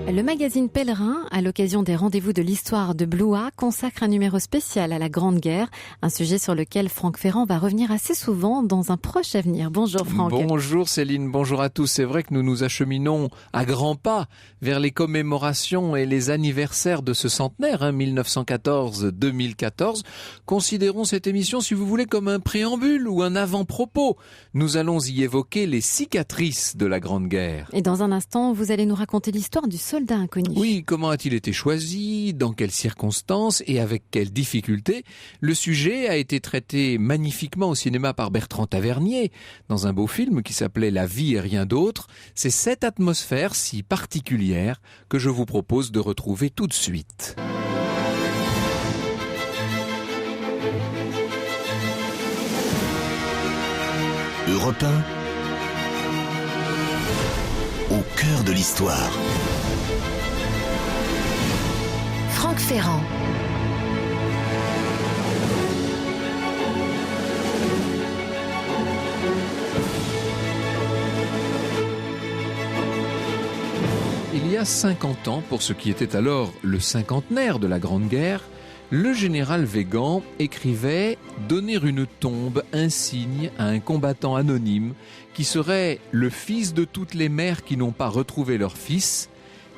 Le magazine Pèlerin, à l'occasion des rendez-vous de l'histoire de Blois, consacre un numéro spécial à la Grande Guerre, un sujet sur lequel Franck Ferrand va revenir assez souvent dans un proche avenir. Bonjour Franck. Bonjour Céline, bonjour à tous. C'est vrai que nous nous acheminons à grands pas vers les commémorations et les anniversaires de ce centenaire, 1914-2014. Considérons cette émission, si vous voulez, comme un préambule ou un avant-propos. Nous allons y évoquer les cicatrices de la Grande Guerre. Et dans un instant, vous allez nous raconter l'histoire du soldat inconnu. Oui, comment a-t-il été choisi, dans quelles circonstances et avec quelles difficultés? Le sujet a été traité magnifiquement au cinéma par Bertrand Tavernier, dans un beau film qui s'appelait La vie et rien d'autre. C'est cette atmosphère si particulière que je vous propose de retrouver tout de suite. Europe 1, au cœur de l'histoire. Franck Ferrand. Il y a 50 ans, pour ce qui était alors le cinquantenaire de la Grande Guerre, le général Weygand écrivait « Donner une tombe insigne à un combattant anonyme qui serait le fils de toutes les mères qui n'ont pas retrouvé leur fils ».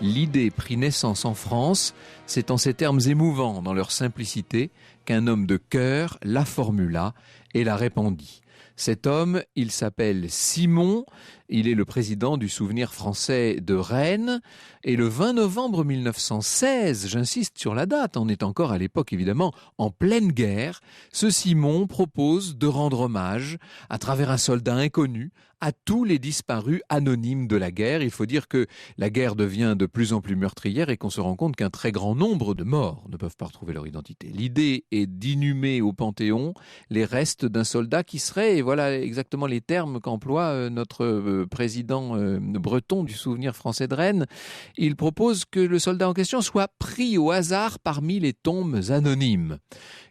L'idée prit naissance en France, c'est en ces termes émouvants dans leur simplicité qu'un homme de cœur la formula et la répandit. Cet homme, il s'appelle Simon, il est le président du Souvenir français de Rennes, et le 20 novembre 1916, j'insiste sur la date, on est encore à l'époque évidemment en pleine guerre, ce Simon propose de rendre hommage, à travers un soldat inconnu, à tous les disparus anonymes de la guerre. Il faut dire que la guerre devient de plus en plus meurtrière et qu'on se rend compte qu'un très grand nombre de morts ne peuvent pas retrouver leur identité. L'idée est d'inhumer au Panthéon les restes d'un soldat qui serait, et voilà exactement les termes qu'emploie notre président breton du Souvenir français de Rennes, il propose que le soldat en question soit pris au hasard parmi les tombes anonymes.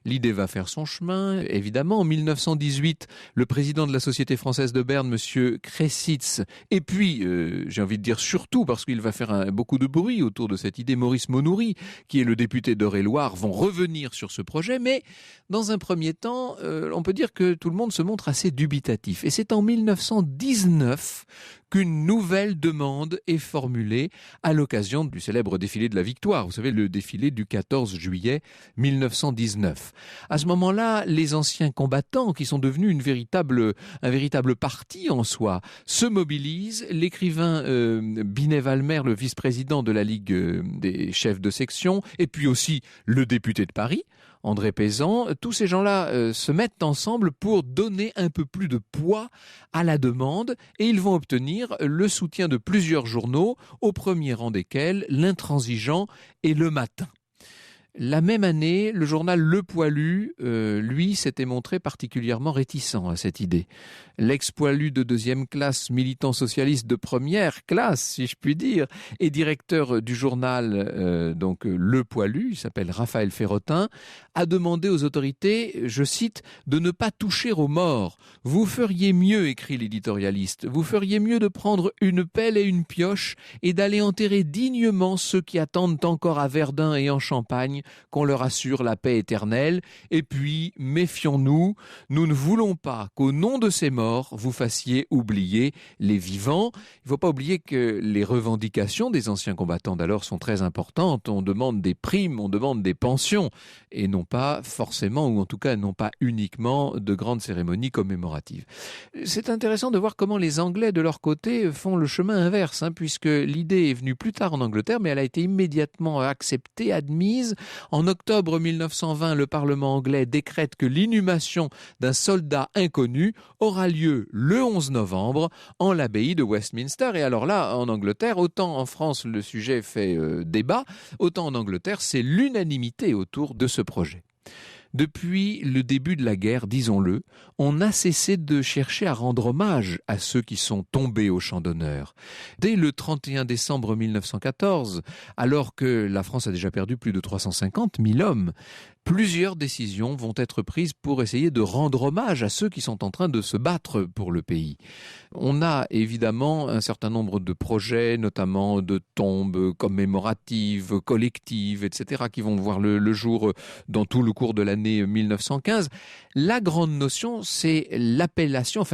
L'idée va faire son chemin, évidemment. En 1918, le président de la Société française de Berne, monsieur Cressitz, et puis, j'ai envie de dire surtout, parce qu'il va faire beaucoup de bruit autour de cette idée, Maurice Monoury, qui est le député d'Eure-et-Loir, vont revenir sur ce projet, mais dans un premier temps, on peut dire que tout le monde se montre assez dubitatif. Et c'est en 1919 qu'une nouvelle demande est formulée à l'occasion du célèbre défilé de la Victoire. Vous savez, le défilé du 14 juillet 1919. À ce moment-là, les anciens combattants, qui sont devenus un véritable parti en soi, se mobilisent. L'écrivain Binet-Valmer, le vice-président de la Ligue des chefs de section, et puis aussi le député de Paris, André Pézan, tous ces gens-là se mettent ensemble pour donner un peu plus de poids à la demande et ils vont obtenir le soutien de plusieurs journaux, au premier rang desquels l'Intransigeant et Le Matin. La même année, le journal Le Poilu, lui, s'était montré particulièrement réticent à cette idée. L'ex-poilu de deuxième classe, militant socialiste de première classe, si je puis dire, et directeur du journal Le Poilu, il s'appelle Raphaël Ferrotin, a demandé aux autorités, je cite, de ne pas toucher aux morts. Vous feriez mieux, écrit l'éditorialiste, vous feriez mieux de prendre une pelle et une pioche et d'aller enterrer dignement ceux qui attendent encore à Verdun et en Champagne qu'on leur assure la paix éternelle. Et puis, méfions-nous, nous ne voulons pas qu'au nom de ces morts, vous fassiez oublier les vivants. Il ne faut pas oublier que les revendications des anciens combattants d'alors sont très importantes. On demande des primes, on demande des pensions, et non pas forcément, ou en tout cas non pas uniquement, de grandes cérémonies commémoratives. C'est intéressant de voir comment les Anglais, de leur côté, font le chemin inverse, puisque l'idée est venue plus tard en Angleterre, mais elle a été immédiatement acceptée, admise. En octobre 1920, le Parlement anglais décrète que l'inhumation d'un soldat inconnu aura lieu le 11 novembre en l'abbaye de Westminster. Et alors là, en Angleterre, autant en France le sujet fait débat, autant en Angleterre c'est l'unanimité autour de ce projet. Depuis le début de la guerre, disons-le, on n'a cessé de chercher à rendre hommage à ceux qui sont tombés au champ d'honneur. Dès le 31 décembre 1914, alors que la France a déjà perdu plus de 350 000 hommes, plusieurs décisions vont être prises pour essayer de rendre hommage à ceux qui sont en train de se battre pour le pays. On a évidemment un certain nombre de projets, notamment de tombes commémoratives, collectives, etc., qui vont voir le jour dans tout le cours de l'année 1915. La grande notion, c'est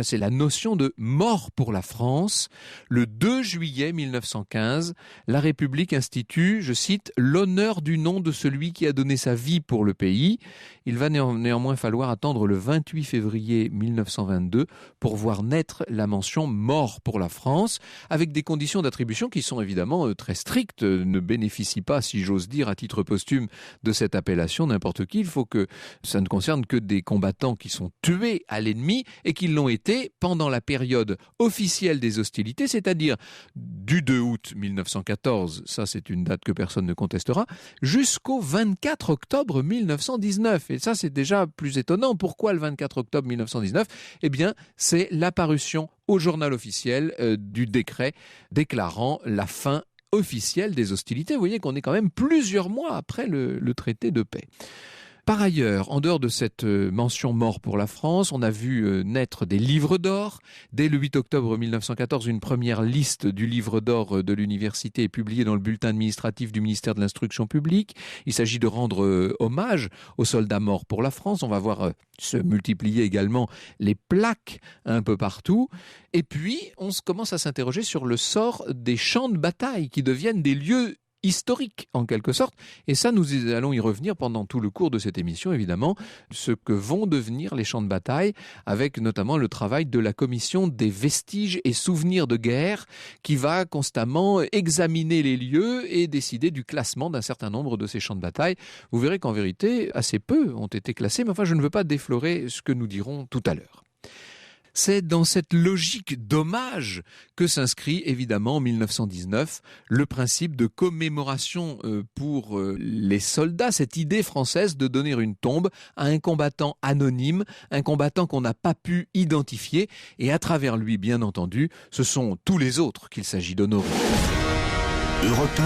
c'est la notion de mort pour la France. Le 2 juillet 1915, la République institue, je cite, « l'honneur du nom de celui qui a donné sa vie pour le pays ». Il va néanmoins falloir attendre le 28 février 1922 pour voir naître la mention « mort pour la France », avec des conditions d'attribution qui sont évidemment très strictes. Ne bénéficie pas, si j'ose dire, à titre posthume de cette appellation n'importe qui. Il faut que ça ne concerne que des combattants qui sont tués à l'ennemi et qui l'ont été pendant la période officielle des hostilités, c'est-à-dire du 2 août 1914, ça c'est une date que personne ne contestera, jusqu'au 24 octobre 1919. Et ça, c'est déjà plus étonnant. Pourquoi le 24 octobre 1919 ? Eh bien, c'est l'apparition au journal officiel du décret déclarant la fin officielle des hostilités. Vous voyez qu'on est quand même plusieurs mois après le traité de paix. Par ailleurs, en dehors de cette mention mort pour la France, on a vu naître des livres d'or. Dès le 8 octobre 1914, une première liste du livre d'or de l'université est publiée dans le bulletin administratif du ministère de l'Instruction publique. Il s'agit de rendre hommage aux soldats morts pour la France. On va voir se multiplier également les plaques un peu partout. Et puis, on commence à s'interroger sur le sort des champs de bataille qui deviennent des lieux historique en quelque sorte, et ça nous allons y revenir pendant tout le cours de cette émission évidemment, ce que vont devenir les champs de bataille, avec notamment le travail de la commission des vestiges et souvenirs de guerre qui va constamment examiner les lieux et décider du classement d'un certain nombre de ces champs de bataille. Vous verrez qu'en vérité assez peu ont été classés, mais enfin je ne veux pas déflorer ce que nous dirons tout à l'heure. C'est dans cette logique d'hommage que s'inscrit évidemment en 1919 le principe de commémoration pour les soldats, cette idée française de donner une tombe à un combattant anonyme, un combattant qu'on n'a pas pu identifier, et à travers lui, bien entendu, ce sont tous les autres qu'il s'agit d'honorer. Europe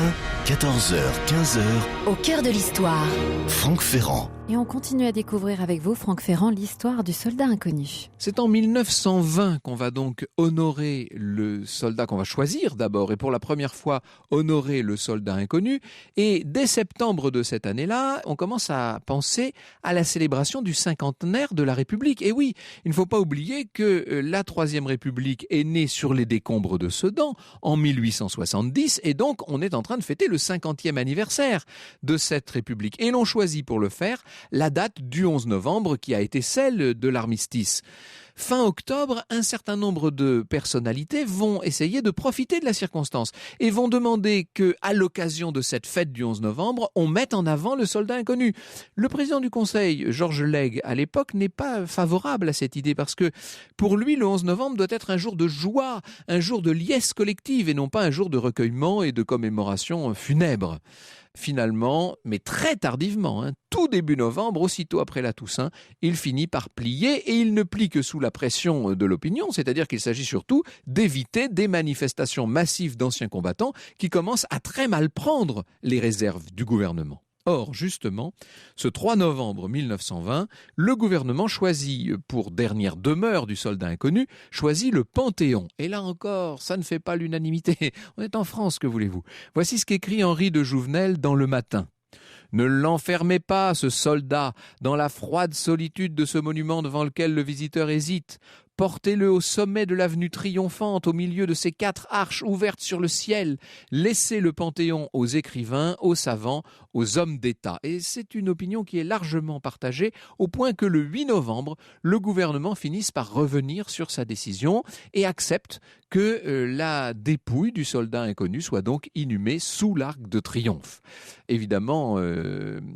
1, 14h, 15h. Au cœur de l'histoire. Franck Ferrand. Et on continue à découvrir avec vous, Franck Ferrand, l'histoire du soldat inconnu. C'est en 1920 qu'on va donc honorer le soldat qu'on va choisir d'abord, et pour la première fois honorer le soldat inconnu. Et dès septembre de cette année-là, on commence à penser à la célébration du cinquantenaire de la République. Et oui, il ne faut pas oublier que la Troisième République est née sur les décombres de Sedan en 1870, et donc on est en train de fêter le 50e anniversaire de cette République. Et l'on choisit pour le faire la date du 11 novembre qui a été celle de l'armistice. Fin octobre, un certain nombre de personnalités vont essayer de profiter de la circonstance et vont demander que, à l'occasion de cette fête du 11 novembre, on mette en avant le soldat inconnu. Le président du Conseil, Georges Legge, à l'époque, n'est pas favorable à cette idée parce que, pour lui, le 11 novembre doit être un jour de joie, un jour de liesse collective et non pas un jour de recueillement et de commémoration funèbre. Finalement, mais très tardivement, tout début novembre, aussitôt après la Toussaint, il finit par plier, et il ne plie que sous la pression de l'opinion, c'est-à-dire qu'il s'agit surtout d'éviter des manifestations massives d'anciens combattants qui commencent à très mal prendre les réserves du gouvernement. Or, justement, ce 3 novembre 1920, le gouvernement choisit, pour dernière demeure du soldat inconnu, choisit le Panthéon. Et là encore, ça ne fait pas l'unanimité. On est en France, que voulez-vous ? Voici ce qu'écrit Henri de Jouvenel dans Le Matin. « Ne l'enfermez pas, ce soldat, dans la froide solitude de ce monument devant lequel le visiteur hésite. Portez-le au sommet de l'avenue triomphante, au milieu de ces 4 arches ouvertes sur le ciel. Laissez le Panthéon aux écrivains, aux savants, aux hommes d'État. » Et c'est une opinion qui est largement partagée, au point que le 8 novembre, le gouvernement finisse par revenir sur sa décision et accepte que la dépouille du soldat inconnu soit donc inhumée sous l'Arc de Triomphe. Évidemment,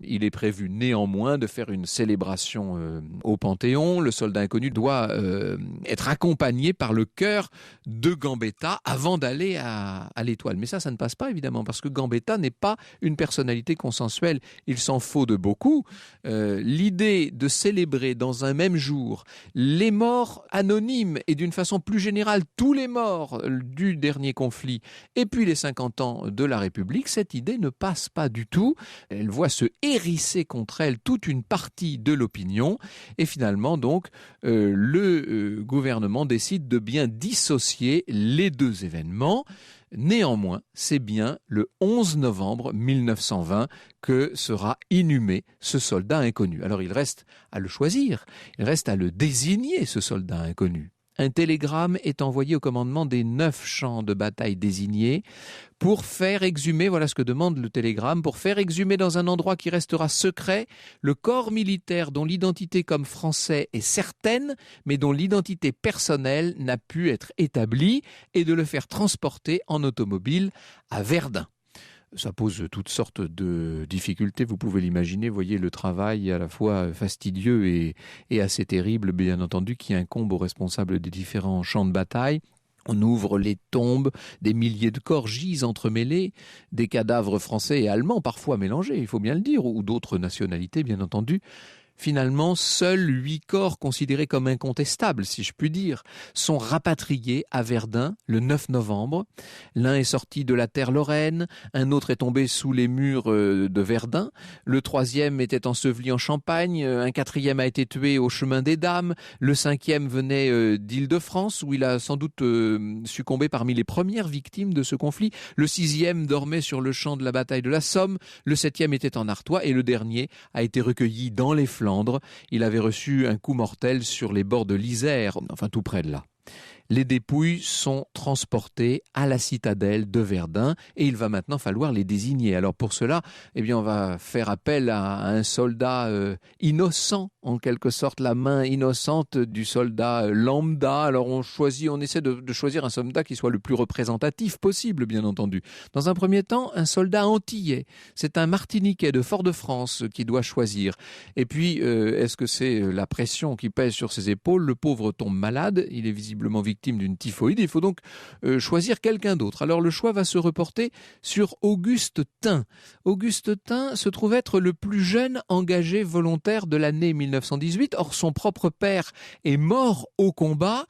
il est prévu néanmoins de faire une célébration au Panthéon. Le soldat inconnu doit être accompagné par le chœur de Gambetta avant d'aller à l'Étoile. Mais ça ne passe pas évidemment, parce que Gambetta n'est pas une personnalité consensuelle. Il s'en faut de beaucoup. L'idée de célébrer dans un même jour les morts anonymes et d'une façon plus générale tous les morts mort du dernier conflit et puis les 50 ans de la République, cette idée ne passe pas du tout. Elle voit se hérisser contre elle toute une partie de l'opinion et finalement donc le gouvernement décide de bien dissocier les deux événements. Néanmoins, c'est bien le 11 novembre 1920 que sera inhumé ce soldat inconnu. Alors il reste à le choisir, il reste à le désigner, ce soldat inconnu. Un télégramme est envoyé au commandement des 9 champs de bataille désignés pour faire exhumer, voilà ce que demande le télégramme, pour faire exhumer dans un endroit qui restera secret le corps militaire dont l'identité comme français est certaine, mais dont l'identité personnelle n'a pu être établie, et de le faire transporter en automobile à Verdun. Ça pose toutes sortes de difficultés, vous pouvez l'imaginer, voyez le travail à la fois fastidieux et assez terrible, bien entendu, qui incombe aux responsables des différents champs de bataille. On ouvre les tombes, des milliers de corps gisent entremêlés, des cadavres français et allemands parfois mélangés, il faut bien le dire, ou d'autres nationalités, bien entendu. Finalement, seuls 8 corps considérés comme incontestables, si je puis dire, sont rapatriés à Verdun le 9 novembre. L'un est sorti de la terre lorraine, un autre est tombé sous les murs de Verdun, le 3e était enseveli en Champagne, un 4e a été tué au chemin des Dames, le 5e venait d'Île-de-France, où il a sans doute succombé parmi les premières victimes de ce conflit, le 6e dormait sur le champ de la bataille de la Somme, le 7e était en Artois et le dernier a été recueilli dans les Flandres. Il avait reçu un coup mortel sur les bords de l'Isère, enfin tout près de là. Les dépouilles sont transportées à la citadelle de Verdun et il va maintenant falloir les désigner. Alors pour cela, on va faire appel à un soldat innocent, en quelque sorte la main innocente du soldat lambda. Alors on essaie de choisir un soldat qui soit le plus représentatif possible, bien entendu. Dans un premier temps, un soldat antillais. C'est un Martiniquais de Fort-de-France qui doit choisir. Et puis, est-ce que c'est la pression qui pèse sur ses épaules? Le pauvre tombe malade, il est visiblement victime d'une typhoïde, il faut donc choisir quelqu'un d'autre. Alors le choix va se reporter sur Auguste Thym. Auguste Thym se trouve être le plus jeune engagé volontaire de l'année 1918. Or son propre père est mort au combat.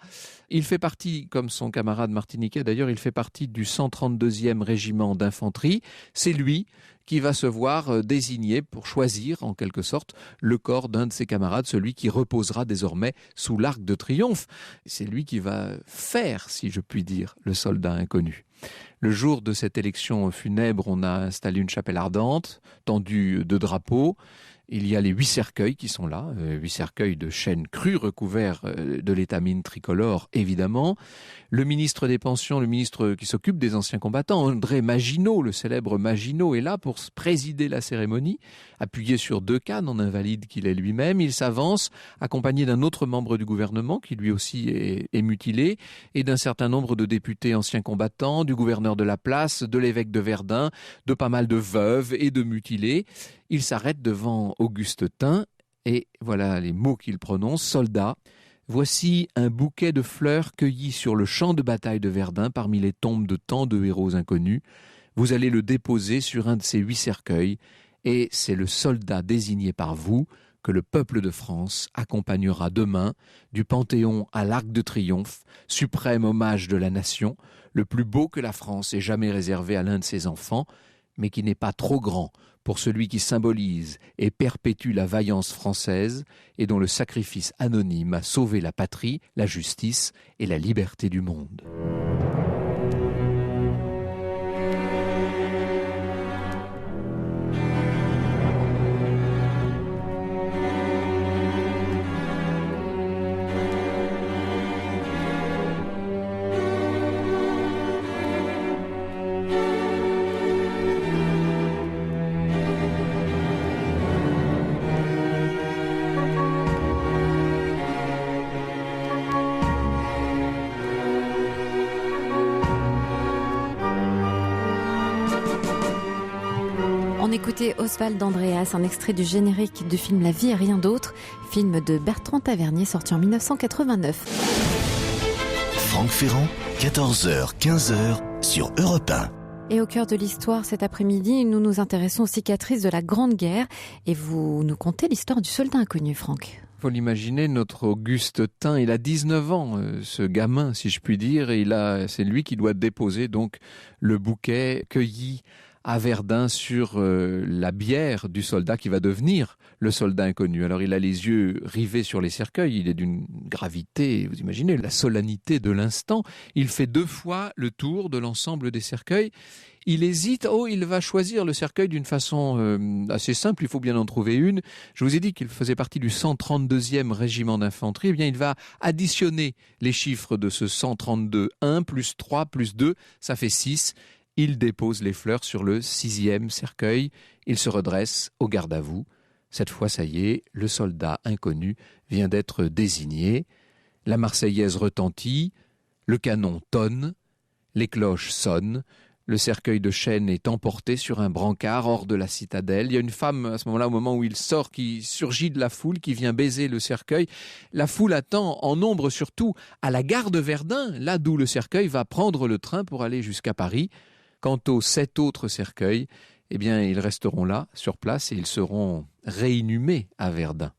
Il fait partie, comme son camarade martiniquais d'ailleurs, il fait partie du 132e régiment d'infanterie. C'est lui qui va se voir désigné pour choisir, en quelque sorte, le corps d'un de ses camarades, celui qui reposera désormais sous l'Arc de Triomphe. C'est lui qui va faire, si je puis dire, le soldat inconnu. Le jour de cette élection funèbre, on a installé une chapelle ardente, tendue de drapeaux. Il y a les 8 cercueils qui sont là, 8 cercueils de chêne cru recouverts de l'étamine tricolore, évidemment. Le ministre des Pensions, le ministre qui s'occupe des anciens combattants, André Maginot, le célèbre Maginot, est là pour présider la cérémonie. Appuyé sur 2 cannes en invalide qu'il est lui-même, il s'avance, accompagné d'un autre membre du gouvernement qui lui aussi est mutilé, et d'un certain nombre de députés anciens combattants, du gouverneur de la place, de l'évêque de Verdun, de pas mal de veuves et de mutilés. Il s'arrête devant Auguste Thym et voilà les mots qu'il prononce. Soldat, voici un bouquet de fleurs cueillies sur le champ de bataille de Verdun parmi les tombes de tant de héros inconnus. Vous allez le déposer sur un de ces 8 cercueils et c'est le soldat désigné par vous que le peuple de France accompagnera demain du Panthéon à l'Arc de Triomphe, suprême hommage de la nation, le plus beau que la France ait jamais réservé à l'un de ses enfants, mais qui n'est pas trop grand pour celui qui symbolise et perpétue la vaillance française et dont le sacrifice anonyme a sauvé la patrie, la justice et la liberté du monde. On écoutait Oswald Andreas, un extrait du générique du film La vie et rien d'autre, film de Bertrand Tavernier sorti en 1989. Franck Ferrand, 14h, 15h sur Europe 1. Et au cœur de l'histoire, cet après-midi, nous nous intéressons aux cicatrices de la Grande Guerre et vous nous contez l'histoire du soldat inconnu, Franck. Faut l'imaginer, notre Augustin, il a 19 ans, ce gamin, si je puis dire, et c'est lui qui doit déposer donc le bouquet cueilli à Verdun sur la bière du soldat qui va devenir le soldat inconnu. Alors il a les yeux rivés sur les cercueils, il est d'une gravité, vous imaginez, la solennité de l'instant. Il fait 2 fois le tour de l'ensemble des cercueils. Il hésite, il va choisir le cercueil d'une façon assez simple, il faut bien en trouver une. Je vous ai dit qu'il faisait partie du 132e régiment d'infanterie, eh bien il va additionner les chiffres de ce 132, 1 plus 3 plus 2, ça fait 6. Il dépose les fleurs sur le 6e cercueil, il se redresse au garde à vous. Cette fois, ça y est, le soldat inconnu vient d'être désigné. La Marseillaise retentit, le canon tonne, les cloches sonnent, le cercueil de chêne est emporté sur un brancard hors de la citadelle. Il y a une femme, à ce moment-là, au moment où il sort, qui surgit de la foule, qui vient baiser le cercueil. La foule attend, en nombre surtout, à la gare de Verdun, là d'où le cercueil va prendre le train pour aller jusqu'à Paris. Quant aux 7 autres cercueils, eh bien, ils resteront là, sur place, et ils seront réinhumés à Verdun.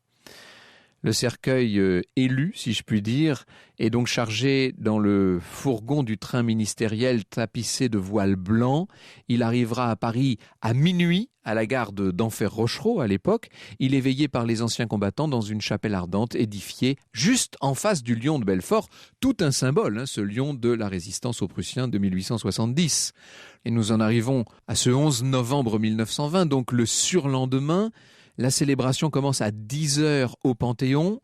Le cercueil élu, si je puis dire, est donc chargé dans le fourgon du train ministériel tapissé de voiles blancs. Il arrivera à Paris à minuit, à la gare d'Enfer-Rochereau à l'époque. Il est veillé par les anciens combattants dans une chapelle ardente édifiée juste en face du lion de Belfort. Tout un symbole, ce lion de la résistance aux Prussiens de 1870. Et nous en arrivons à ce 11 novembre 1920, donc le surlendemain. La célébration commence à 10h au Panthéon.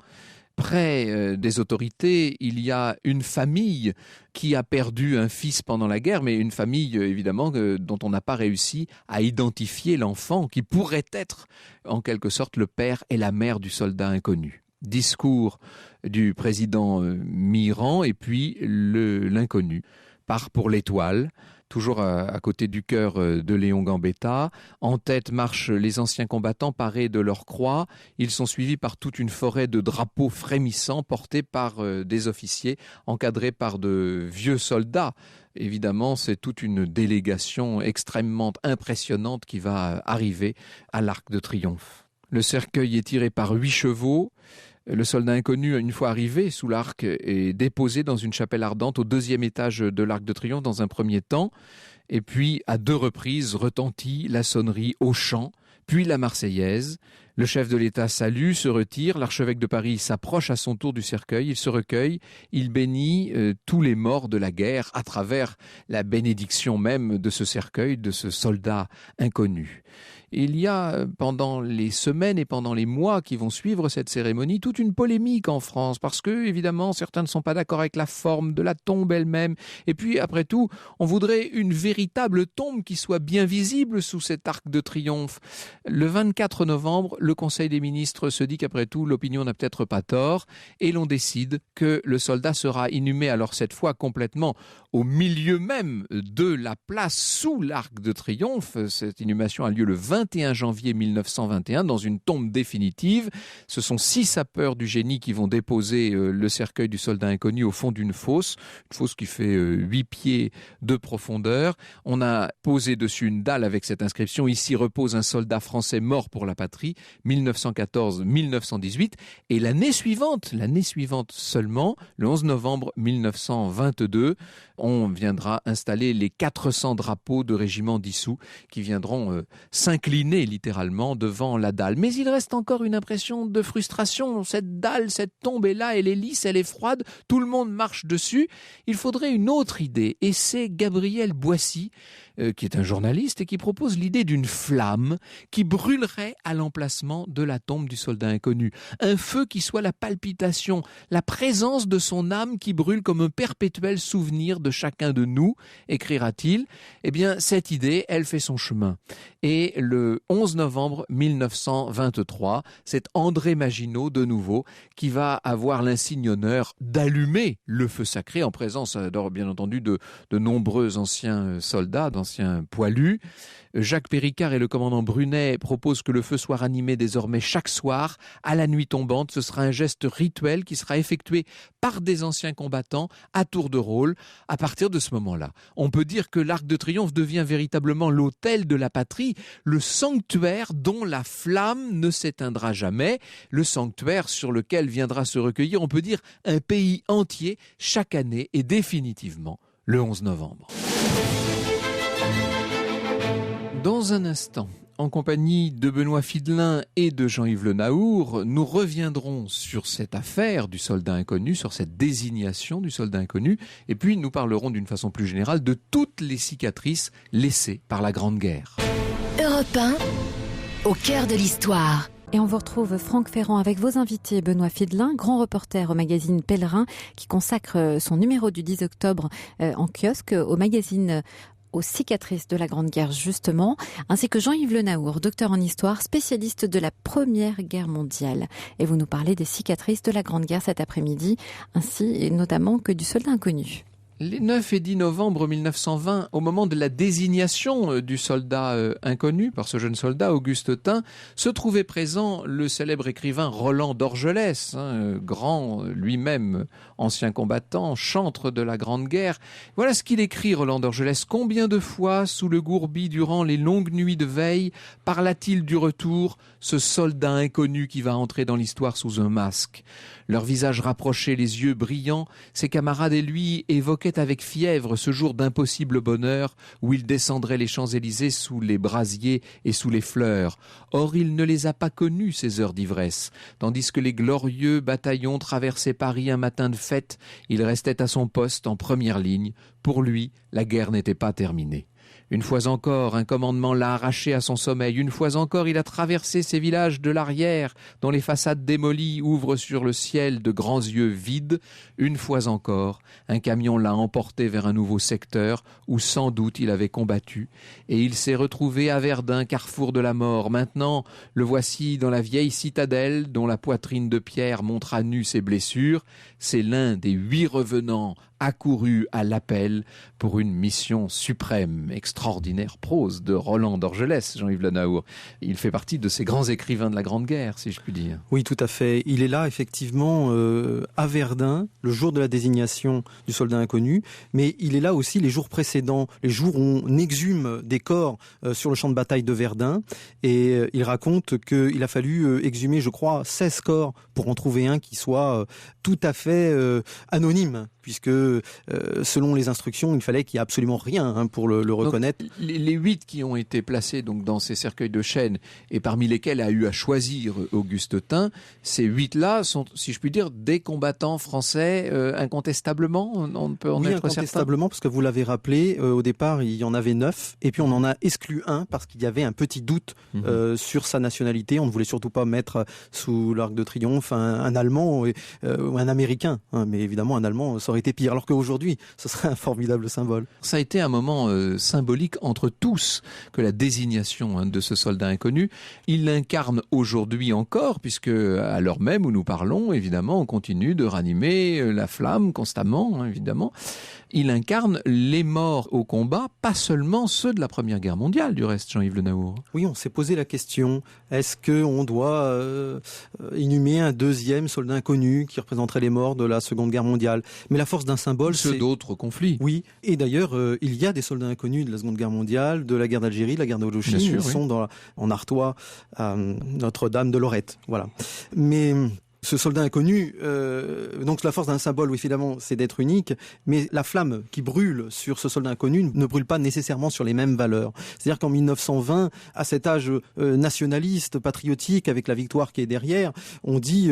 Près des autorités, il y a une famille qui a perdu un fils pendant la guerre, mais une famille évidemment dont on n'a pas réussi à identifier l'enfant, qui pourrait être en quelque sorte le père et la mère du soldat inconnu. Discours du président Mitterrand et puis l'inconnu part pour l'Étoile. Toujours à côté du cœur de Léon Gambetta. En tête marchent les anciens combattants parés de leur croix. Ils sont suivis par toute une forêt de drapeaux frémissants portés par des officiers, encadrés par de vieux soldats. Évidemment, c'est toute une délégation extrêmement impressionnante qui va arriver à l'Arc de Triomphe. Le cercueil est tiré par 8 chevaux. Le soldat inconnu, une fois arrivé sous l'arc, est déposé dans une chapelle ardente au 2e étage de l'Arc de Triomphe dans un premier temps. Et puis, à 2 reprises, retentit la sonnerie au chant, puis la Marseillaise. Le chef de l'État salue, se retire. L'archevêque de Paris s'approche à son tour du cercueil. Il se recueille. Il bénit tous les morts de la guerre à travers la bénédiction même de ce cercueil, de ce soldat inconnu. Il y a, pendant les semaines et pendant les mois qui vont suivre cette cérémonie, toute une polémique en France, parce que, évidemment, certains ne sont pas d'accord avec la forme de la tombe elle-même. Et puis, après tout, on voudrait une véritable tombe qui soit bien visible sous cet arc de triomphe. Le 24 novembre, le Conseil des ministres se dit qu'après tout, l'opinion n'a peut-être pas tort, et l'on décide que le soldat sera inhumé, alors cette fois complètement au milieu même de la place sous l'arc de triomphe. Cette inhumation a lieu le 21 janvier 1921 dans une tombe définitive. Ce sont 6 sapeurs du génie qui vont déposer le cercueil du soldat inconnu au fond d'une fosse qui fait 8 pieds de profondeur. On a posé dessus une dalle avec cette inscription: ici repose un soldat français mort pour la patrie, 1914-1918. Et l'année suivante seulement, le 11 novembre 1922, on viendra installer les 400 drapeaux de régiments dissous qui viendront s'incliner littéralement devant la dalle. Mais il reste encore une impression de frustration. Cette dalle, cette tombe est là, elle est lisse, elle est froide, tout le monde marche dessus. Il faudrait une autre idée, et c'est Gabriel Boissy, qui est un journaliste et qui propose l'idée d'une flamme qui brûlerait à l'emplacement de la tombe du soldat inconnu. Un feu qui soit la palpitation, la présence de son âme qui brûle comme un perpétuel souvenir de chacun de nous, écrira-t-il. Eh bien, cette idée, elle fait son chemin. Et le 11 novembre 1923, c'est André Maginot, de nouveau, qui va avoir l'insigne honneur d'allumer le feu sacré en présence, bien entendu, de nombreux anciens soldats dans anciens poilus. Jacques Péricard et le commandant Brunet proposent que le feu soit ranimé désormais chaque soir, à la nuit tombante. Ce sera un geste rituel qui sera effectué par des anciens combattants à tour de rôle. À partir de ce moment-là, on peut dire que l'Arc de Triomphe devient véritablement l'autel de la patrie, le sanctuaire dont la flamme ne s'éteindra jamais, le sanctuaire sur lequel viendra se recueillir, on peut dire, un pays entier chaque année et définitivement le 11 novembre. Dans un instant, en compagnie de Benoît Fidelin et de Jean-Yves Le Naour, nous reviendrons sur cette affaire du soldat inconnu, sur cette désignation du soldat inconnu, et puis nous parlerons d'une façon plus générale de toutes les cicatrices laissées par la Grande Guerre. Europe 1, au cœur de l'histoire. Et on vous retrouve Franck Ferrand avec vos invités. Benoît Fidelin, grand reporter au magazine Pèlerin, qui consacre son numéro du 10 octobre en kiosque au magazine aux cicatrices de la Grande Guerre justement, ainsi que Jean-Yves Le Naour, docteur en histoire, spécialiste de la Première Guerre mondiale. Et vous nous parlez des cicatrices de la Grande Guerre cet après-midi, ainsi et notamment que du soldat inconnu. Les 9 et 10 novembre 1920, au moment de la désignation du soldat inconnu par ce jeune soldat, Auguste Tin, se trouvait présent le célèbre écrivain Roland d'Orgelès, grand lui-même ancien combattant, chantre de la Grande Guerre. Voilà ce qu'il écrit, Roland d'Orgelès. « Combien de fois, sous le gourbi, durant les longues nuits de veille, parla-t-il du retour, ce soldat inconnu qui va entrer dans l'histoire sous un masque ? Leurs visages rapprochés, les yeux brillants, ses camarades et lui évoquaient avec fièvre ce jour d'impossible bonheur où il descendrait les Champs-Élysées sous les brasiers et sous les fleurs. Or, il ne les a pas connus, ces heures d'ivresse. Tandis que les glorieux bataillons traversaient Paris un matin de fête, il restait à son poste en première ligne. Pour lui, la guerre n'était pas terminée. Une fois encore, un commandement l'a arraché à son sommeil. Une fois encore, il a traversé ces villages de l'arrière, dont les façades démolies ouvrent sur le ciel de grands yeux vides. Une fois encore, un camion l'a emporté vers un nouveau secteur, où sans doute il avait combattu. Et il s'est retrouvé à Verdun, carrefour de la mort. Maintenant, le voici dans la vieille citadelle, dont la poitrine de pierre montre à nu ses blessures. C'est l'un des 8 revenants accouru à l'appel pour une mission suprême. Extraordinaire prose de Roland d'Orgelès, Jean-Yves Le Naour. Il fait partie de ces grands écrivains de la Grande Guerre, si je puis dire. Oui, tout à fait. Il est là, effectivement, à Verdun, le jour de la désignation du soldat inconnu, mais il est là aussi les jours précédents, les jours où on exhume des corps sur le champ de bataille de Verdun, et il raconte qu'il a fallu exhumer, je crois, 16 corps pour en trouver un qui soit tout à fait anonyme, puisque selon les instructions, il fallait qu'il n'y ait absolument rien pour le reconnaître. Donc, les 8 qui ont été placés donc, dans ces cercueils de chêne, et parmi lesquels a eu à choisir Auguste Tin, ces 8-là sont, si je puis dire, des combattants français incontestablement. On peut en être incontestablement, certain. Parce que vous l'avez rappelé, au départ, il y en avait 9, et puis on en a exclu un parce qu'il y avait un petit doute sur sa nationalité. On ne voulait surtout pas mettre sous l'Arc de Triomphe un Allemand ou un Américain, mais évidemment un Allemand, ça aurait été pire. Alors qu'aujourd'hui, ce serait un formidable symbole. Ça a été un moment symbolique entre tous que la désignation de ce soldat inconnu. Il l'incarne aujourd'hui encore, puisque à l'heure même où nous parlons, évidemment, on continue de ranimer la flamme constamment, évidemment. Il incarne les morts au combat, pas seulement ceux de la Première Guerre mondiale, du reste, Jean-Yves Le Naour. Oui, on s'est posé la question, est-ce qu'on doit inhumer un deuxième soldat inconnu qui représenterait les morts de la Seconde Guerre mondiale ? Mais la force d'un symbole, c'est d'autres conflits. Oui, et d'ailleurs, il y a des soldats inconnus de la Seconde Guerre mondiale, de la guerre d'Algérie, de la guerre d'Indochine, ils sont en Artois, à Notre-Dame de Lorette. Voilà. Mais ce soldat inconnu, donc la force d'un symbole, oui, évidemment, c'est d'être unique, mais la flamme qui brûle sur ce soldat inconnu ne brûle pas nécessairement sur les mêmes valeurs. C'est-à-dire qu'en 1920, à cet âge nationaliste, patriotique, avec la victoire qui est derrière, on dit,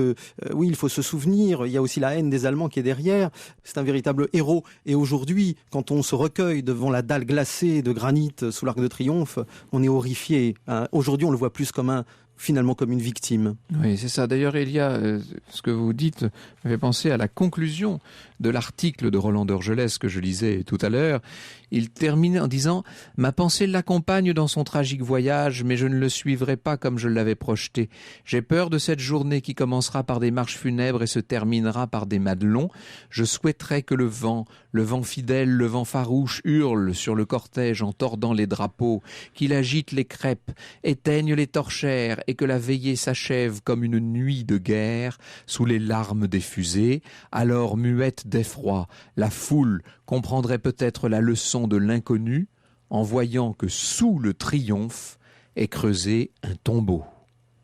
oui, il faut se souvenir, il y a aussi la haine des Allemands qui est derrière, c'est un véritable héros. Et aujourd'hui, quand on se recueille devant la dalle glacée de granit sous l'Arc de Triomphe, on est horrifié. Aujourd'hui, on le voit plus comme un finalement comme une victime. Oui, c'est ça. D'ailleurs, Elia, ce que vous dites me fait penser à la conclusion de l'article de Roland d'Orgelès que je lisais tout à l'heure. Il termine en disant « Ma pensée l'accompagne dans son tragique voyage, mais je ne le suivrai pas comme je l'avais projeté. J'ai peur de cette journée qui commencera par des marches funèbres et se terminera par des madelons. Je souhaiterais que le vent fidèle, le vent farouche, hurle sur le cortège en tordant les drapeaux, qu'il agite les crêpes, éteigne les torchères et que la veillée s'achève comme une nuit de guerre sous les larmes des fusées. Alors, muette d'effroi, la foule comprendrait peut-être la leçon de l'inconnu en voyant que sous le triomphe est creusé un tombeau. »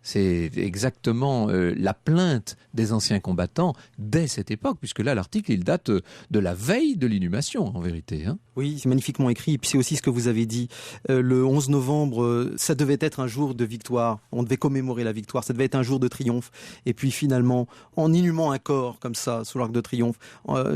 C'est exactement la plainte des anciens combattants dès cette époque, puisque là, l'article, il date de la veille de l'inhumation, en vérité. Oui, c'est magnifiquement écrit. Et puis c'est aussi ce que vous avez dit. Le 11 novembre, ça devait être un jour de victoire. On devait commémorer la victoire. Ça devait être un jour de triomphe. Et puis finalement, en inhumant un corps comme ça, sous l'Arc de Triomphe,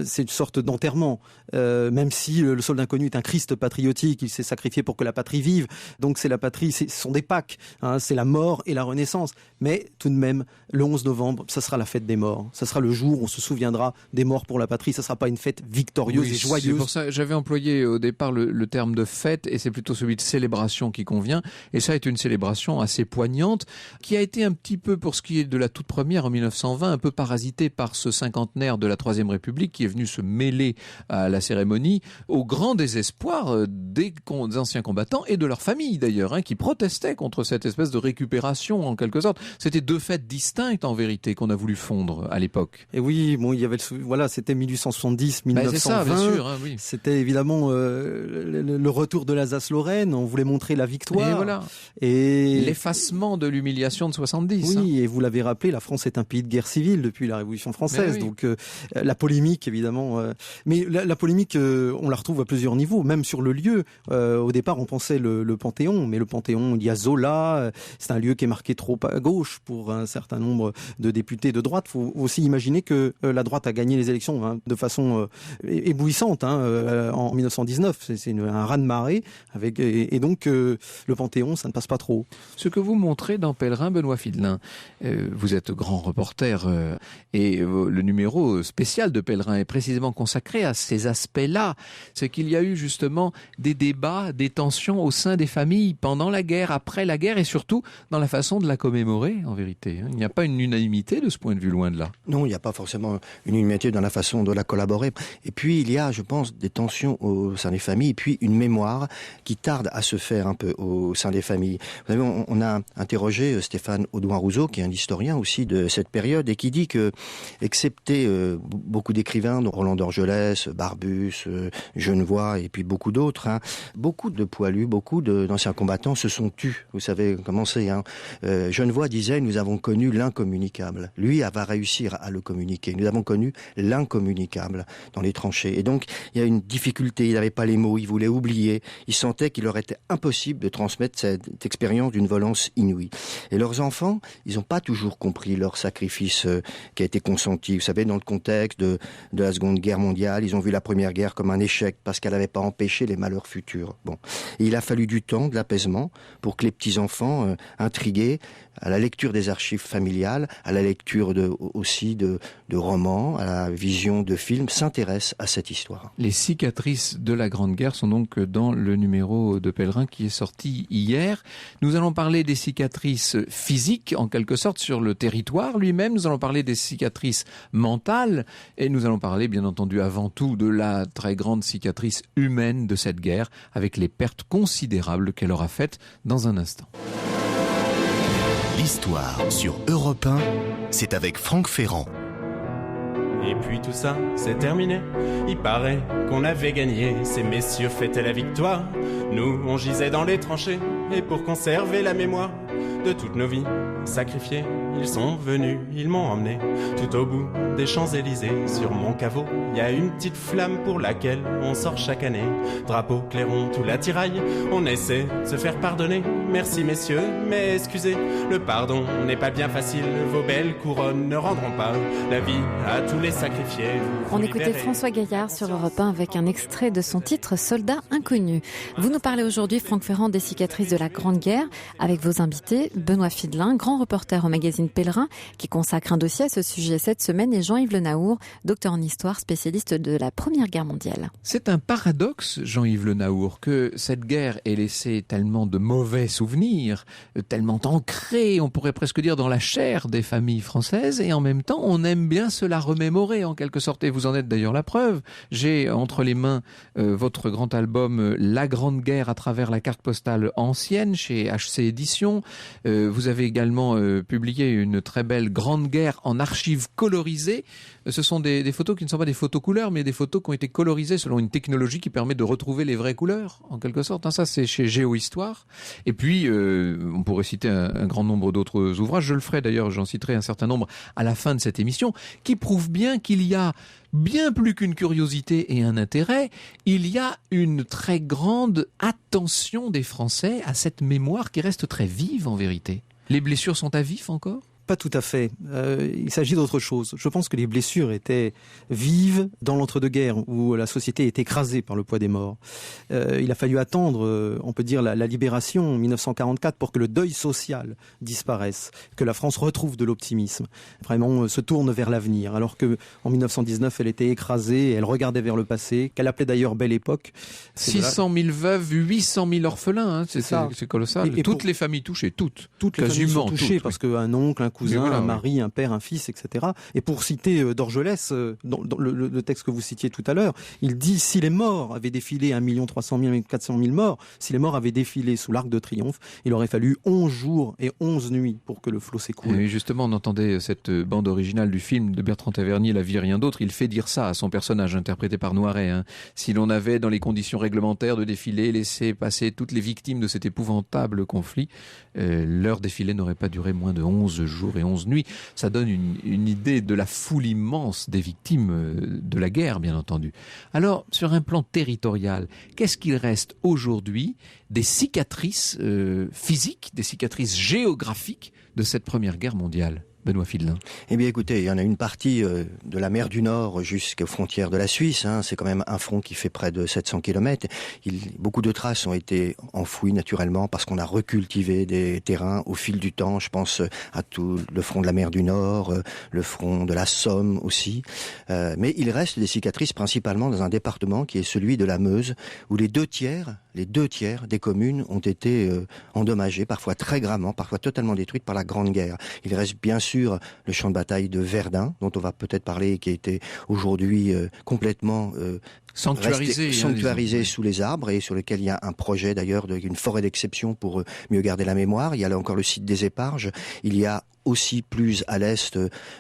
c'est une sorte d'enterrement. Même si le soldat inconnu est un Christ patriotique, il s'est sacrifié pour que la patrie vive. Donc c'est la patrie, ce sont des Pâques. C'est la mort et la renaissance. Mais tout de même, le 11 novembre, ça sera la fête des morts. Ça sera le jour où on se souviendra des morts pour la patrie. Ça ne sera pas une fête victorieuse et joyeuse. C'est pour ça que j'avais employé au départ le terme de fête, et c'est plutôt celui de célébration qui convient. Et ça est une célébration assez poignante, qui a été un petit peu, pour ce qui est de la toute première en 1920, un peu parasitée par ce cinquantenaire de la Troisième République qui est venu se mêler à la cérémonie, au grand désespoir des anciens combattants et de leurs familles d'ailleurs, qui protestaient contre cette espèce de récupération en quelque sorte. C'était deux fêtes distinctes en vérité qu'on a voulu fondre à l'époque. Et oui, bon, il y avait c'était 1870, 1920. C'est ça, bien sûr. Oui. C'était évidemment le retour de l'Alsace-Lorraine. On voulait montrer la victoire. Et voilà. Et l'effacement de l'humiliation de 70. Oui, et vous l'avez rappelé, la France est un pays de guerre civile depuis la Révolution française. Oui. Donc la polémique, évidemment. Mais la polémique, on la retrouve à plusieurs niveaux, même sur le lieu. Au départ, on pensait le Panthéon, mais le Panthéon, il y a Zola. C'est un lieu qui est marqué trop à gauche pour un certain nombre de députés de droite. Il faut aussi imaginer que la droite a gagné les élections de façon éblouissante en 1919. C'est un raz-de-marée et donc le Panthéon, ça ne passe pas trop. Ce que vous montrez dans Pèlerin, Benoît Fidelin, vous êtes grand reporter et le numéro spécial de Pèlerin est précisément consacré à ces aspects-là. C'est qu'il y a eu justement des débats, des tensions au sein des familles pendant la guerre, après la guerre et surtout dans la façon de la commémorer, en vérité. Il n'y a pas une unanimité de ce point de vue, loin de là. Non, il n'y a pas forcément une unanimité dans la façon de la collaborer. Et puis, il y a, je pense, des tensions au sein des familles, et puis une mémoire qui tarde à se faire un peu au sein des familles. Vous savez, on a interrogé Stéphane Audouin-Rousseau, qui est un historien aussi de cette période, et qui dit que, excepté beaucoup d'écrivains, dont Roland d'Orgelès, Barbus, Genevoix, et puis beaucoup d'autres, beaucoup de poilus, beaucoup d'anciens combattants se sont tus. Vous savez comment c'est. Genevoix disait, nous avons connu l'incommunicable. Lui va réussir à le communiquer. Nous avons connu l'incommunicable dans les tranchées. Et donc, il y a une difficulté. Il n'avait pas les mots, il voulait oublier. Il sentait qu'il leur était impossible de transmettre cette expérience d'une violence inouïe. Et leurs enfants, ils n'ont pas toujours compris leur sacrifice qui a été consenti. Vous savez, dans le contexte de la Seconde Guerre mondiale, ils ont vu la Première Guerre comme un échec parce qu'elle n'avait pas empêché les malheurs futurs. Bon. Et il a fallu du temps, de l'apaisement, pour que les petits-enfants, intrigués, à la lecture des archives familiales, à la lecture aussi de romans, à la vision de films, s'intéressent à cette histoire. Les cicatrices de la Grande Guerre sont donc dans le numéro de Pèlerin qui est sorti hier. Nous allons parler des cicatrices physiques, en quelque sorte, sur le territoire lui-même. Nous allons parler des cicatrices mentales et nous allons parler, bien entendu, avant tout, de la très grande cicatrice humaine de cette guerre, avec les pertes considérables qu'elle aura faites dans un instant. L'histoire sur Europe 1, c'est avec Franck Ferrand. Et puis tout ça, c'est terminé. Il paraît qu'on avait gagné. Ces messieurs fêtaient la victoire. Nous, on gisait dans les tranchées. Et pour conserver la mémoire de toutes nos vies sacrifiées, ils sont venus, ils m'ont emmené tout au bout des Champs-Élysées. Sur mon caveau, il y a une petite flamme pour laquelle on sort chaque année. Drapeau, clairon, tout l'attirail, on essaie de se faire pardonner. Merci messieurs, mais excusez, le pardon n'est pas bien facile. Vos belles couronnes ne rendront pas la vie à tous les sacrifiés. On écoutait François Gaillard sur Europe 1 avec un extrait de son titre « Soldat inconnu ». Vous nous parlez aujourd'hui, Franck Ferrand, des cicatrices de la Grande Guerre avec vos invités. invité, Benoît Fidelin, grand reporter au magazine Pèlerin, qui consacre un dossier à ce sujet cette semaine, et Jean-Yves Le Naour, docteur en histoire, spécialiste de la Première Guerre mondiale. C'est un paradoxe, Jean-Yves Le Naour, que cette guerre ait laissé tellement de mauvais souvenirs, tellement ancrés, on pourrait presque dire, dans la chair des familles françaises, et en même temps, on aime bien se la remémorer en quelque sorte. Et vous en êtes d'ailleurs la preuve. J'ai entre les mains votre grand album La Grande Guerre à travers la carte postale ancienne chez HC Éditions. Vous avez également publié une très belle Grande Guerre en archives colorisées. Ce sont des photos qui ne sont pas des photos couleurs, mais des photos qui ont été colorisées selon une technologie qui permet de retrouver les vraies couleurs, en quelque sorte. Ça, c'est chez Géohistoire. Et puis, on pourrait citer un grand nombre d'autres ouvrages. Je le ferai d'ailleurs, j'en citerai un certain nombre à la fin de cette émission, qui prouvent bien qu'il y a bien plus qu'une curiosité et un intérêt, il y a une très grande attention des Français à cette mémoire qui reste très vive en vérité. Les blessures sont à vif encore ? Pas tout à fait. Il s'agit d'autre chose. Je pense que les blessures étaient vives dans l'entre-deux-guerres, où la société est écrasée par le poids des morts. Il a fallu attendre, on peut dire, la libération en 1944 pour que le deuil social disparaisse, que la France retrouve de l'optimisme, vraiment se tourne vers l'avenir. Alors que en 1919, elle était écrasée, elle regardait vers le passé, qu'elle appelait d'ailleurs Belle Époque. 600 000 veuves, 800 000 orphelins, c'est colossal. Et toutes les familles touchées, toutes les familles sont touchées, parce qu'un oncle, un cousin, un mari, un père, un fils, etc. Et pour citer Dorgelès, dans le texte que vous citiez tout à l'heure, il dit si les morts avaient défilé 1 300 000, 400 000 morts, si les morts avaient défilé sous l'Arc de Triomphe, il aurait fallu 11 jours et 11 nuits pour que le flot s'écoule. Et justement, on entendait cette bande originale du film de Bertrand Tavernier, La vie, rien d'autre. Il fait dire ça à son personnage interprété par Noiret. Si l'on avait, dans les conditions réglementaires de défilé, laissé passer toutes les victimes de cet épouvantable conflit, leur défilé n'aurait pas duré moins de 11 jours et 11 nuits. Ça donne une idée de la foule immense des victimes de la guerre, bien entendu. Alors, sur un plan territorial, qu'est-ce qu'il reste aujourd'hui des cicatrices physiques, des cicatrices géographiques de cette Première Guerre mondiale ? Benoît Fidelin. Eh bien écoutez, il y en a une partie de la mer du Nord jusqu'aux frontières de la Suisse. C'est quand même un front qui fait près de 700 km. Beaucoup de traces ont été enfouies naturellement parce qu'on a recultivé des terrains au fil du temps. Je pense à tout le front de la mer du Nord, le front de la Somme aussi. Mais il reste des cicatrices principalement dans un département qui est celui de la Meuse, où les deux tiers des communes ont été endommagées, parfois très gravement, parfois totalement détruites par la Grande Guerre. Il reste bien sûr le champ de bataille de Verdun, dont on va peut-être parler, qui a été aujourd'hui complètement sanctuarisé sous les arbres, et sur lequel il y a un projet d'ailleurs d'une forêt d'exception pour mieux garder la mémoire. Il y a là encore le site des Éparges. Il y a aussi plus à l'est,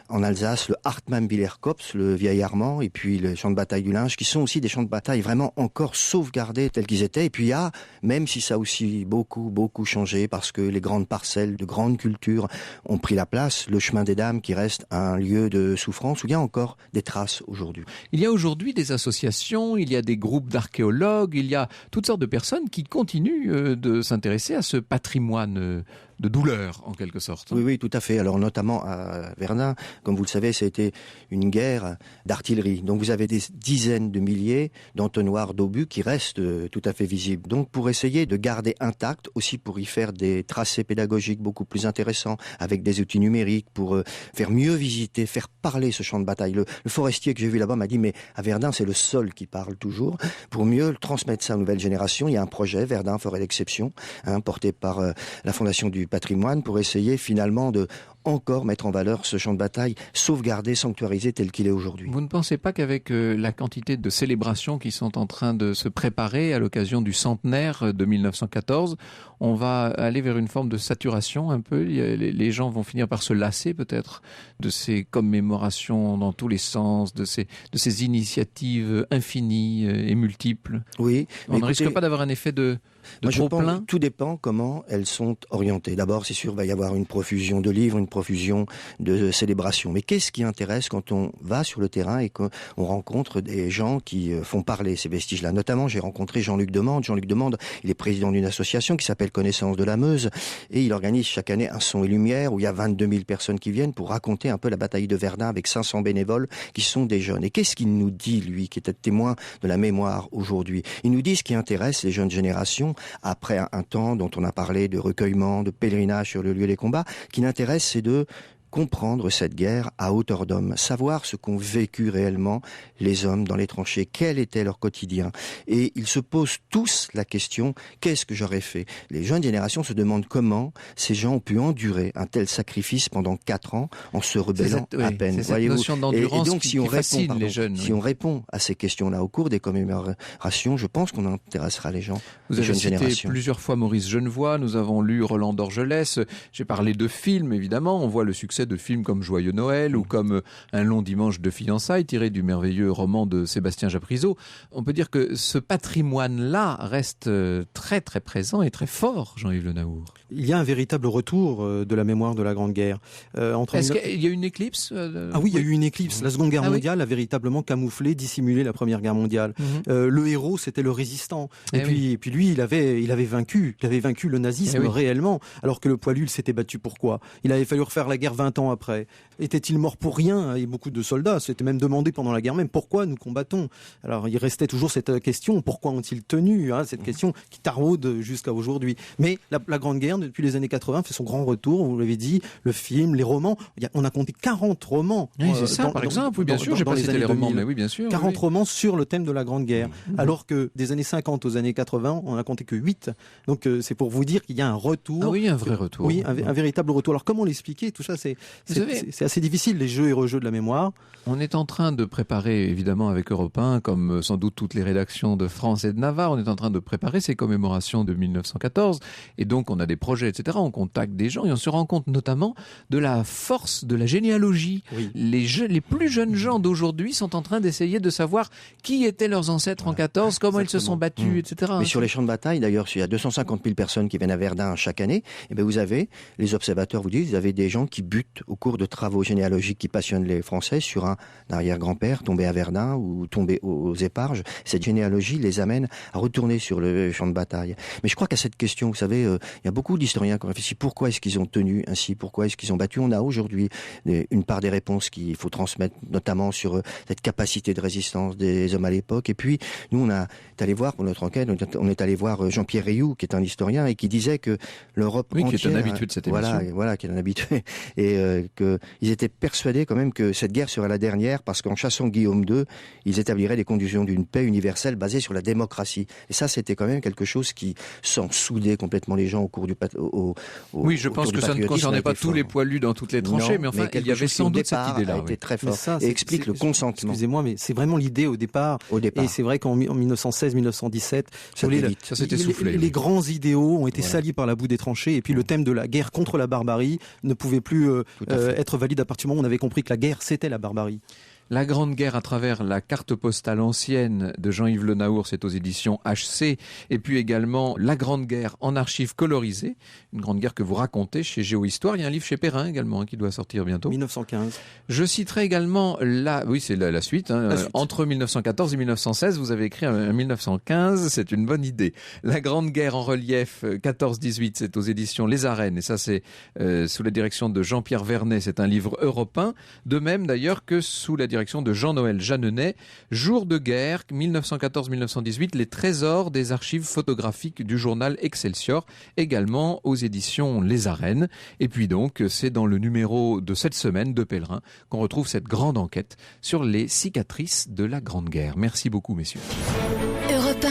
en Alsace, le Hartmann-Willer-Kops, le vieil Armand, et puis le champ de bataille du Linge, qui sont aussi des champs de bataille vraiment encore sauvegardés tels qu'ils étaient. Et puis il y a, même si ça a aussi beaucoup changé, parce que les grandes parcelles de grandes cultures ont pris la place, le chemin des Dames qui reste un lieu de souffrance, où il y a encore des traces aujourd'hui. Il y a aujourd'hui des associations, il y a des groupes d'archéologues, il y a toutes sortes de personnes qui continuent de s'intéresser à ce patrimoine de douleur, en quelque sorte. Oui, tout à fait. Alors, notamment à Verdun, comme vous le savez, ça a été une guerre d'artillerie. Donc, vous avez des dizaines de milliers d'entonnoirs d'obus qui restent tout à fait visibles. Donc, pour essayer de garder intact, aussi pour y faire des tracés pédagogiques beaucoup plus intéressants, avec des outils numériques, pour faire mieux visiter, faire parler ce champ de bataille. Le forestier que j'ai vu là-bas m'a dit, mais à Verdun, c'est le sol qui parle toujours. Pour mieux transmettre ça aux nouvelles générations, il y a un projet, Verdun, forêt d'exception, porté par la Fondation du Patrimoine, pour essayer finalement de encore mettre en valeur ce champ de bataille, sauvegardé, sanctuarisé tel qu'il est aujourd'hui. Vous ne pensez pas qu'avec la quantité de célébrations qui sont en train de se préparer à l'occasion du centenaire de 1914, on va aller vers une forme de saturation un peu? Les gens vont finir par se lasser peut-être de ces commémorations dans tous les sens, de ces initiatives infinies et multiples? Oui. On ne risque pas d'avoir un effet de je pense que tout dépend comment elles sont orientées. D'abord, c'est sûr, il va y avoir une profusion de livres, une profusion de célébrations. Mais qu'est-ce qui intéresse quand on va sur le terrain et qu'on rencontre des gens qui font parler ces vestiges-là? Notamment, j'ai rencontré Jean-Luc Demande. Jean-Luc Demande, il est président d'une association qui s'appelle Connaissance de la Meuse, et il organise chaque année un son et lumière où il y a 22 000 personnes qui viennent pour raconter un peu la bataille de Verdun avec 500 bénévoles qui sont des jeunes. Et qu'est-ce qu'il nous dit, lui, qui est témoin de la mémoire aujourd'hui? Il nous dit ce qui intéresse les jeunes générations, après un temps dont on a parlé de recueillement, de pèlerinage sur le lieu des combats. Ce qui l'intéresse, c'est de comprendre cette guerre à hauteur d'homme, savoir ce qu'ont vécu réellement les hommes dans les tranchées, quel était leur quotidien. Et ils se posent tous la question, qu'est-ce que j'aurais fait? Les jeunes générations se demandent comment ces gens ont pu endurer un tel sacrifice pendant 4 ans en se rebellant à peine. C'est cette notion d'endurance et donc, qui fascine les jeunes. Si on répond à ces questions-là au cours des commémorations, je pense qu'on intéressera les gens. Vous avez cité plusieurs fois Maurice Genevoix, nous avons lu Roland d'Orgelès, j'ai parlé de films évidemment, on voit le succès de films comme Joyeux Noël ou comme Un long dimanche de fiançailles tiré du merveilleux roman de Sébastien Japrisot. On peut dire que ce patrimoine-là reste très très présent et très fort, Jean-Yves Le Naour. Il y a un véritable retour de la mémoire de la Grande Guerre. Est-ce qu'il y a une éclipse Ah oui, il y a eu une éclipse. La Seconde Guerre mondiale a véritablement camouflé, dissimulé la Première Guerre mondiale. Le héros, c'était le résistant. Et puis lui, il avait vaincu le nazisme réellement, alors que le poilu, il s'était battu pour quoi? Il avait fallu refaire la guerre 20 ans après. Était-il mort pour rien? Et beaucoup de soldats s'étaient même demandé pendant la guerre même pourquoi nous combattons. Alors il restait toujours cette question, pourquoi ont-ils tenu, cette question qui taraude jusqu'à aujourd'hui. Mais la Grande Guerre, depuis les années 80, fait son grand retour, vous l'avez dit, le film, les romans. On a compté 40 romans. Oui, c'est ça, par exemple, oui, bien sûr, j'ai pas cité les romans, mais oui, bien sûr. 40 romans sur le thème de la Grande Guerre. Alors que des années 50 aux années 80, on a compté que 8. Donc c'est pour vous dire qu'il y a un retour. Ah oui, un vrai retour. Oui, un véritable retour. Alors comment l'expliquer? Tout ça, c'est assez difficile, les jeux et rejeux de la mémoire. On est en train de préparer, évidemment avec Europe 1, comme sans doute toutes les rédactions de France et de Navarre, on est en train de préparer ces commémorations de 1914. Et donc on a des projets, etc. On contacte des gens et on se rend compte notamment de la force de la généalogie. Oui. Les plus jeunes gens d'aujourd'hui sont en train d'essayer de savoir qui étaient leurs ancêtres en 14, comment ils se sont battus, etc. Mais sur les champs de bataille, d'ailleurs, il y a 250 000 personnes qui viennent à Verdun chaque année, et bien vous avez, les observateurs vous disent, vous avez des gens qui butent au cours de travaux généalogiques qui passionnent les Français sur un arrière-grand-père tombé à Verdun ou tombé aux Éparges. Cette généalogie les amène à retourner sur le champ de bataille. Mais je crois qu'à cette question, vous savez, il y a beaucoup d'historiens qui ont réfléchi. Pourquoi est-ce qu'ils ont tenu ainsi? Pourquoi est-ce qu'ils ont battu? On a aujourd'hui une part des réponses qu'il faut transmettre, notamment sur cette capacité de résistance des hommes à l'époque. Et puis, nous, on est allé voir, pour notre enquête, on est allé voir Jean-Pierre Rioux, qui est un historien, et qui disait que l'Europe entière... qui est un habitué de cette émission. Voilà, qui est un habitué. Et qu'ils étaient persuadés quand même que cette guerre serait la dernière, parce qu'en chassant Guillaume II, ils établiraient les conditions d'une paix universelle basée sur la démocratie. Et ça, c'était quand même quelque chose qui sans souder complètement les gens au cours du oui, je pense que ça ne concernait pas tous les poilus dans toutes les tranchées, mais enfin, il y avait sans doute cette idée-là. Était très fort et explique le consentement. Excusez-moi, mais c'est vraiment l'idée au départ. Et c'est vrai qu'en 1916-1917, ça s'était soufflé. Les grands idéaux ont été salis par la boue des tranchées, et puis le thème de la guerre contre la barbarie ne pouvait plus être valide à partir du moment où on avait compris que la guerre, c'était la barbarie. La Grande Guerre à travers la carte postale ancienne de Jean-Yves Le Naour, c'est aux éditions HC. Et puis également La Grande Guerre en archives colorisées, une Grande Guerre que vous racontez chez Géohistoire. Il y a un livre chez Perrin également qui doit sortir bientôt. 1915. Je citerai également c'est la suite. Entre 1914 et 1916, vous avez écrit un 1915, c'est une bonne idée. La Grande Guerre en relief 14-18, c'est aux éditions Les Arènes. Et ça, c'est sous la direction de Jean-Pierre Vernet, c'est un livre européen. De même d'ailleurs que sous la direction de Jean-Noël Jeanneney, Jour de guerre, 1914-1918, les trésors des archives photographiques du journal Excelsior, également aux éditions Les Arènes. Et puis donc, c'est dans le numéro de cette semaine de Pèlerin qu'on retrouve cette grande enquête sur les cicatrices de la Grande Guerre. Merci beaucoup, messieurs. Europe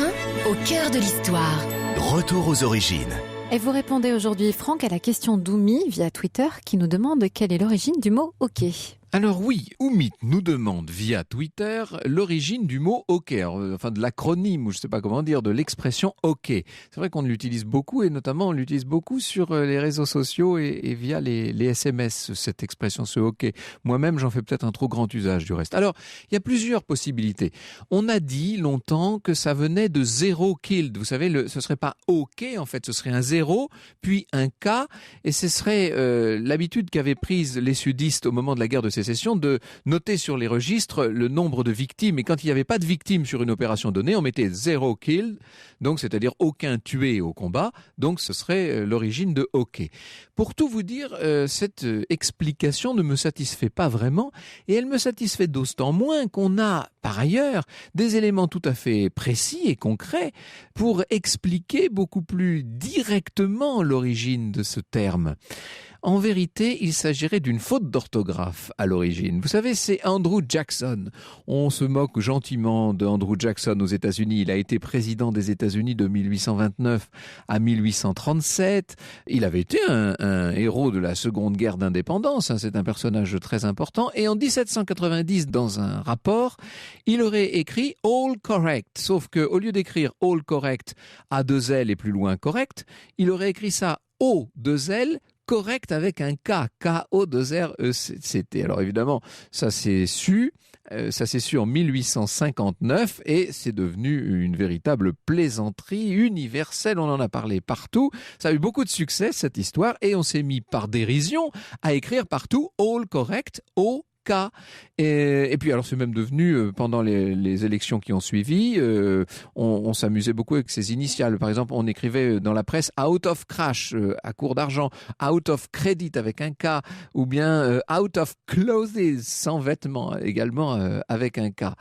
1, au cœur de l'histoire. Retour aux origines. Et vous répondez aujourd'hui, Franck, à la question d'Oumi via Twitter qui nous demande quelle est l'origine du mot hockey. Alors oui, Oumit nous demande via Twitter l'origine du mot hockey, enfin de l'acronyme, ou je ne sais pas comment dire, de l'expression hockey. C'est vrai qu'on l'utilise beaucoup, et notamment on l'utilise beaucoup sur les réseaux sociaux et via les SMS, cette expression, ce hockey. Moi-même, j'en fais peut-être un trop grand usage du reste. Alors, il y a plusieurs possibilités. On a dit longtemps que ça venait de zéro killed. Vous savez, ce serait pas hockey, en fait, ce serait un zéro, puis un K, et ce serait l'habitude qu'avaient prise les sudistes au moment de la guerre de sécession sécession de noter sur les registres le nombre de victimes. Et quand il n'y avait pas de victimes sur une opération donnée, on mettait 0 killed, donc c'est-à-dire aucun tué au combat. Donc ce serait l'origine de hockey. Pour tout vous dire, cette explication ne me satisfait pas vraiment, et elle me satisfait d'autant moins qu'on a, par ailleurs, des éléments tout à fait précis et concrets pour expliquer beaucoup plus directement l'origine de ce terme. En vérité, il s'agirait d'une faute d'orthographe à l'origine. Vous savez, c'est Andrew Jackson. On se moque gentiment d'Andrew Jackson aux États-Unis. Il a été président des États-Unis de 1829 à 1837. Il avait été un héros de la Seconde Guerre d'indépendance. C'est un personnage très important. Et en 1790, dans un rapport, il aurait écrit « all correct ». Sauf qu'au lieu d'écrire « all correct » à 2 L et plus loin « correct », il aurait écrit ça « O 2 L ». Correct avec un K, K-O-2-R-E-C-T. Alors évidemment, ça s'est su en 1859 et c'est devenu une véritable plaisanterie universelle. On en a parlé partout. Ça a eu beaucoup de succès, cette histoire, et on s'est mis par dérision à écrire partout all correct, O K. Et puis alors c'est même devenu, pendant les élections qui ont suivi, on s'amusait beaucoup avec ces initiales. Par exemple, on écrivait dans la presse out of crash, à court d'argent, out of credit avec un K, ou bien out of clothes, sans vêtements, également avec un K.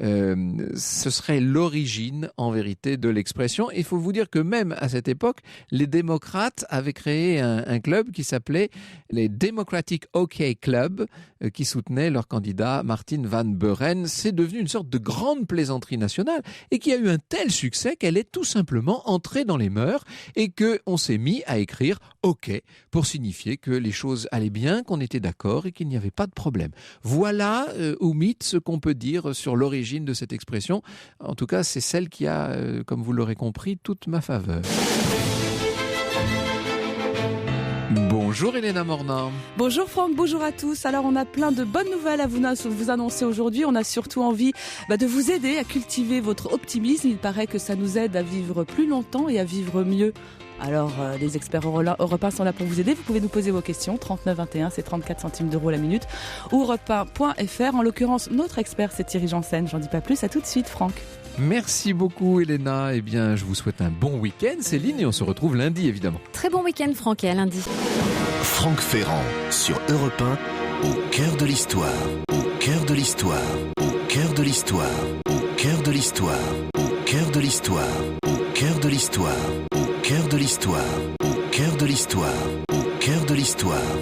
Ce serait l'origine, en vérité, de l'expression. Il faut vous dire que même à cette époque, les démocrates avaient créé un club qui s'appelait les Democratic Hockey Club, qui soutenait leur candidat Martin Van Buren. C'est devenu une sorte de grande plaisanterie nationale et qui a eu un tel succès qu'elle est tout simplement entrée dans les mœurs et qu'on s'est mis à écrire hockey pour signifier que les choses allaient bien, qu'on était d'accord et qu'il n'y avait pas de problème. Voilà, Oumit, ce qu'on peut dire sur l'origine de cette expression. En tout cas, c'est celle qui a, comme vous l'aurez compris, toute ma faveur. Bonjour Elena Morna. Bonjour Franck, bonjour à tous. Alors on a plein de bonnes nouvelles à vous annoncer aujourd'hui. On a surtout envie de vous aider à cultiver votre optimisme. Il paraît que ça nous aide à vivre plus longtemps et à vivre mieux. Alors, les experts Europe 1 sont là pour vous aider. Vous pouvez nous poser vos questions. 3921, c'est 34 centimes d'euros la minute. Ou europe1.fr. En l'occurrence, notre expert, c'est Thierry Janssen. J'en dis pas plus. À tout de suite, Franck. Merci beaucoup, Elena. Eh bien, je vous souhaite un bon week-end, Céline, et on se retrouve lundi, évidemment. Très bon week-end, Franck, et à lundi. Franck Ferrand sur Europe 1, au cœur de l'histoire, au cœur de l'histoire, au cœur de l'histoire, au cœur de l'histoire, au cœur de l'histoire, au cœur de l'histoire, au cœur de l'histoire, au cœur de l'histoire, au cœur de l'histoire.